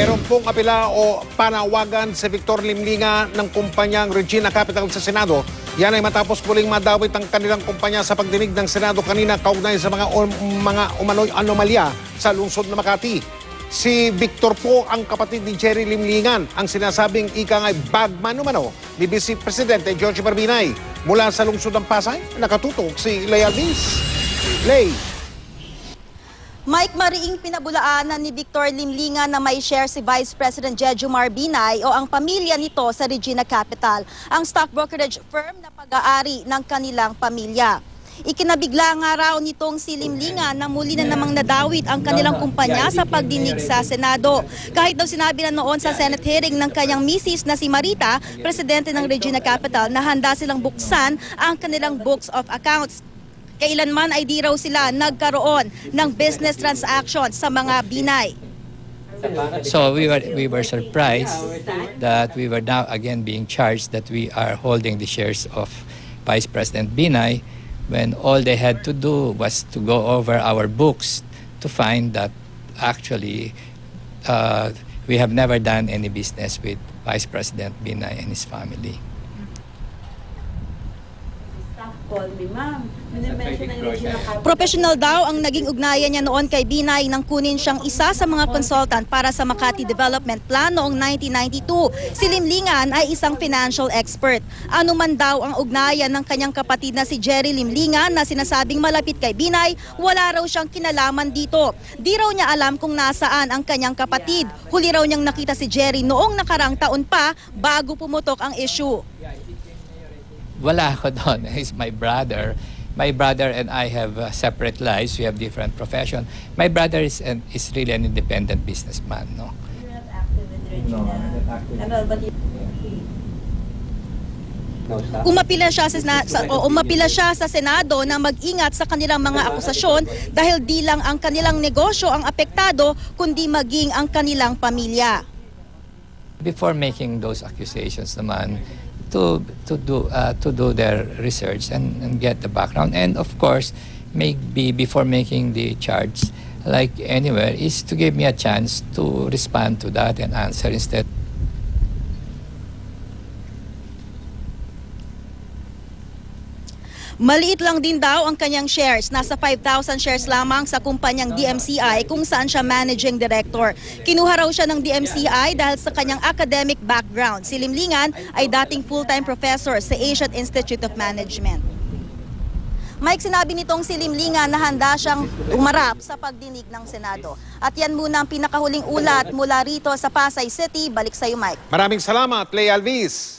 Mayroon pong apela o panawagan si Victor Limlinga ng kumpanyang Regina Capital sa Senado. Yan ay matapos muling madawit ang kanilang kumpanya sa pagdinig ng Senado kanina kaugnay sa mga umano'y anomalya sa lungsod ng Makati. Si Victor po ang kapatid ni Jerry Limlingan, ang sinasabing ika nga'y bagman umano ni Vice Presidente George Marbinay. Mula sa lungsod ng Pasay, nakatutok si Lea Alvis. Lay. Mike, mariing pinabulaanan ni Victor Limlingan na may share si Vice President Jeju Marbinay o ang pamilya nito sa Regina Capital, ang stock brokerage firm na pag-aari ng kanilang pamilya. Ikinabigla nga raw nitong si Limlingan na muli na namang nadawit ang kanilang kumpanya sa pagdinig sa Senado. Kahit daw sinabi na noon sa Senate hearing ng kanyang misis na si Marita, presidente ng Regina Capital, na handa silang buksan ang kanilang books of accounts. Kailanman ay di raw sila nagkaroon ng business transaction sa mga binay. So we were surprised that we were now again being charged that we are holding the shares of Vice President Binay when all they had to do was to go over our books to find that actually we have never done any business with Vice President Binay and his family. Professional daw ang naging ugnayan niya noon kay Binay nang kunin siyang isa sa mga consultant para sa Makati Development Plan noong 1992. Si Limlingan ay isang financial expert. Ano man daw ang ugnayan ng kanyang kapatid na si Jerry Limlingan na sinasabing malapit kay Binay, wala raw siyang kinalaman dito. Di raw niya alam kung nasaan ang kanyang kapatid. Huli raw niyang nakita si Jerry noong nakarang taon pa bago pumutok ang issue. Wala ako doon. He's my brother. My brother and I have separate lives. We have different profession. My brother is really an independent businessman. No? You're not active in Regina. Umapila siya sa Senado na mag-ingat sa kanilang mga akusasyon dahil di lang ang kanilang negosyo ang apektado kundi maging ang kanilang pamilya. Before making those accusations naman, to do their research and get the background, and of course maybe before making the charge like anywhere is to give me a chance to respond to that and answer instead. Maliit lang din daw ang kanyang shares. Nasa 5,000 shares lamang sa kumpanyang DMCI kung saan siya managing director. Kinuha raw siya ng DMCI dahil sa kanyang academic background. Si Limlingan ay dating full-time professor sa Asian Institute of Management. Mike, sinabi nitong si Limlingan na handa siyang umarap sa pagdinig ng Senado. At yan muna ang pinakahuling ulat mula rito sa Pasay City. Balik sa iyo, Mike. Maraming salamat, Lea Alvis.